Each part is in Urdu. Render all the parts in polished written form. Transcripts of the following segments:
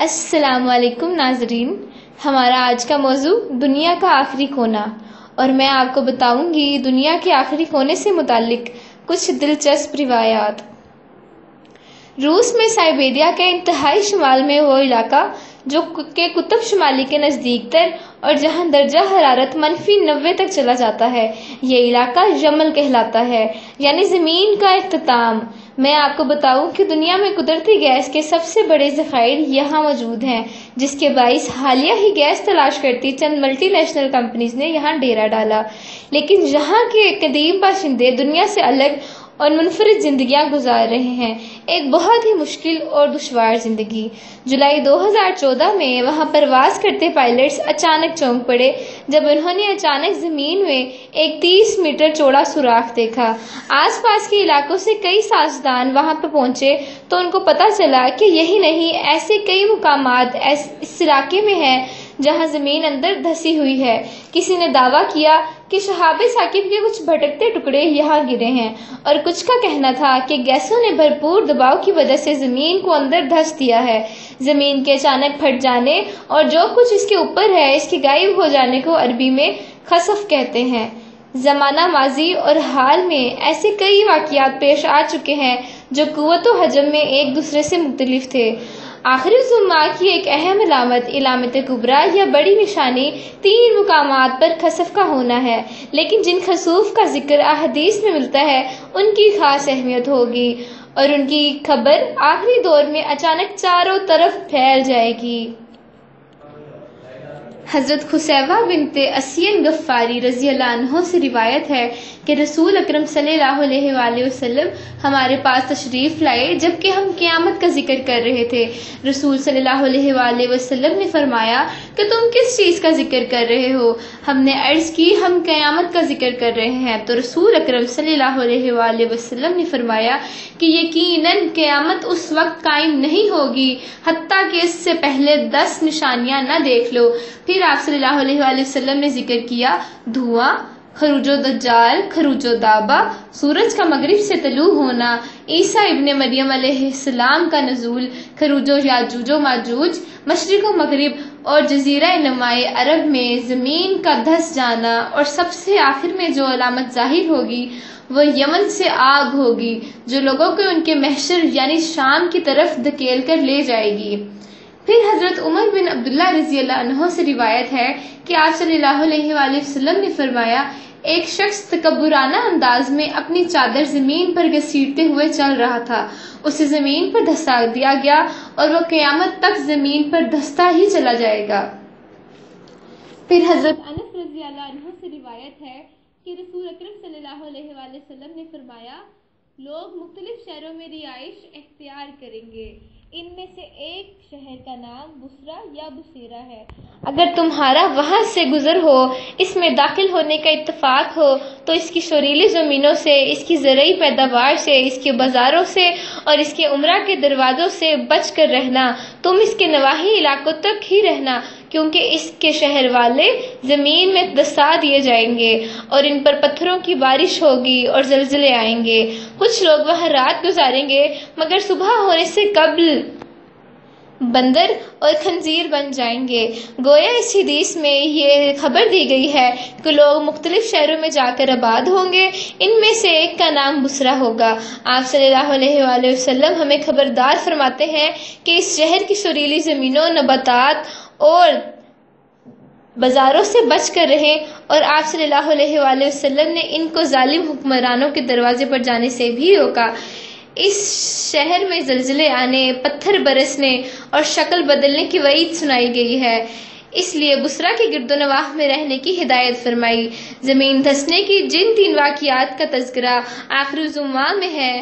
السلام علیکم ناظرین، ہمارا آج کا موضوع دنیا کا آخری کونا، اور میں آپ کو بتاؤں گی دنیا کے آخری کونے سے متعلق کچھ دلچسپ روایات۔ روس میں سائبیریا کے انتہائی شمال میں وہ علاقہ جو کہ قطب شمالی کے نزدیک تر اور جہاں درجہ حرارت -90 تک چلا جاتا ہے، یہ علاقہ یمن کہلاتا ہے، یعنی زمین کا اختتام۔ میں آپ کو بتاؤں کہ دنیا میں قدرتی گیس کے سب سے بڑے ذخائر یہاں موجود ہیں، جس کے باعث حالیہ ہی گیس تلاش کرتی چند ملٹی نیشنل کمپنیز نے یہاں ڈیرا ڈالا، لیکن یہاں کے قدیم باشندے دنیا سے الگ اور منفرد زندگیاں گزار رہے ہیں، ایک بہت ہی مشکل اور دشوار زندگی۔ جولائی 2014 میں وہاں پرواز کرتے پائلٹس اچانک چونک پڑے جب انہوں نے اچانک زمین میں ایک 30 میٹر چوڑا سوراخ دیکھا۔ آس پاس کے علاقوں سے کئی سائنسدان وہاں پہ پہنچے تو ان کو پتہ چلا کہ یہی نہیں، ایسے کئی مقامات اس علاقے میں ہیں جہاں زمین اندر دھسی ہوئی ہے۔ کسی نے دعویٰ کیا کہ شہاب ثاقب کے کچھ بھٹکتے ٹکڑے یہاں گرے ہیں، اور کچھ کا کہنا تھا کہ گیسوں نے بھرپور دباؤ کی وجہ سے زمین کو اندر دھس دیا ہے۔ زمین کے اچانک پھٹ جانے اور جو کچھ اس کے اوپر ہے اس کے غائب ہو جانے کو عربی میں خسف کہتے ہیں۔ زمانہ ماضی اور حال میں ایسے کئی واقعات پیش آ چکے ہیں جو قوت و حجم میں ایک دوسرے سے مختلف تھے۔ آخری الزماں کی ایک اہم علامت کبریٰ یا بڑی نشانی 3 مقامات پر خسف کا ہونا ہے، لیکن جن خسوف کا ذکر احادیث میں ملتا ہے ان کی خاص اہمیت ہوگی اور ان کی خبر آخری دور میں اچانک چاروں طرف پھیل جائے گی۔ حضرت خصیبہ بنت اسیہ غفاری رضی اللہ عنہ سے روایت ہے کہ رسول اکرم صلی اللہ علیہ وآلہ وسلم ہمارے پاس تشریف لائے جبکہ ہم قیامت کا ذکر کر رہے تھے۔ رسول صلی اللہ علیہ وآلہ وسلم نے فرمایا کہ تم کس چیز کا ذکر کر رہے ہو؟ ہم نے عرض کی ہم قیامت کا ذکر کر رہے ہیں، تو رسول اکرم صلی اللہ علیہ وآلہ وسلم نے فرمایا کہ یقیناً قیامت اس وقت قائم نہیں ہوگی حتیٰ کہ اس سے پہلے 10 نشانیاں نہ دیکھ لو۔ پھر آپ صلی اللہ علیہ وآلہ وسلم نے ذکر کیا دھواں، خروج و دجال، خروج و دابہ، سورج کا مغرب سے طلوع ہونا، عیسیٰ ابن مریم علیہ السلام کا نزول، خروج و یاجوج و ماجوج، مشرق و مغرب اور جزیرہ نمائے عرب میں زمین کا دھس جانا، اور سب سے آخر میں جو علامت ظاہر ہوگی وہ یمن سے آگ ہوگی جو لوگوں کو ان کے محشر یعنی شام کی طرف دھکیل کر لے جائے گی۔ پھر حضرت عمر بن عبداللہ رضی اللہ عنہ سے روایت ہے کہ آپ صلی اللہ علیہ وآلہ وسلم نے فرمایا ایک شخص تکبرانہ انداز میں اپنی چادر زمین پر گھسیٹتے ہوئے چل رہا تھا، اسے زمین پر دھسا دیا گیا اور وہ قیامت تک زمین پر دھستا ہی چلا جائے گا۔ پھر حضرت انس رضی اللہ عنہ سے روایت ہے کہ رسول اکرم صلی اللہ علیہ وآلہ وسلم نے فرمایا لوگ مختلف شہروں میں رہائش اختیار کریں گے، ان میں سے ایک شہر کا نام بصرہ یا بصیرہ ہے۔ اگر تمہارا وہاں سے گزر ہو، اس میں داخل ہونے کا اتفاق ہو تو اس کی شوریلی زمینوں سے، اس کی زرعی پیداوار سے، اس کے بازاروں سے اور اس کے عمرہ کے دروازوں سے بچ کر رہنا، تم اس کے نواحی علاقوں تک ہی رہنا، کیونکہ اس کے شہر والے زمین میں دسا دیے جائیں گے اور ان پر پتھروں کی بارش ہوگی اور زلزلے آئیں گے۔ کچھ لوگ وہاں رات گزاریں گے مگر صبح ہونے سے قبل بندر اور خنزیر بن جائیں گے۔ گویا اس حدیث میں یہ خبر دی گئی ہے کہ لوگ مختلف شہروں میں جا کر آباد ہوں گے، ان میں سے ایک کا نام بصرہ ہوگا۔ آپ صلی اللہ علیہ وآلہ وسلم ہمیں خبردار فرماتے ہیں کہ اس شہر کی شوریلی زمینوں، نباتات اور بازاروں سے بچ کر رہیں، اور آپ صلی اللہ علیہ وآلہ وسلم نے ان کو ظالم حکمرانوں کے دروازے پر جانے سے بھی روکا۔ اس شہر میں زلزلے آنے، پتھر برسنے اور شکل بدلنے کی وعید سنائی گئی ہے، اس لیے بصرہ کے گرد و نواح میں رہنے کی ہدایت فرمائی۔ زمین دھسنے کی جن 3 واقعات کا تذکرہ آخر الزماں میں ہے،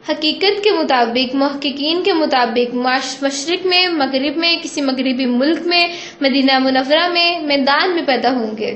حقیقت کے مطابق، محققین کے مطابق مشرق میں، مغرب میں، کسی مغربی ملک میں، مدینہ منورہ میں، میدان میں پیدا ہوں گے۔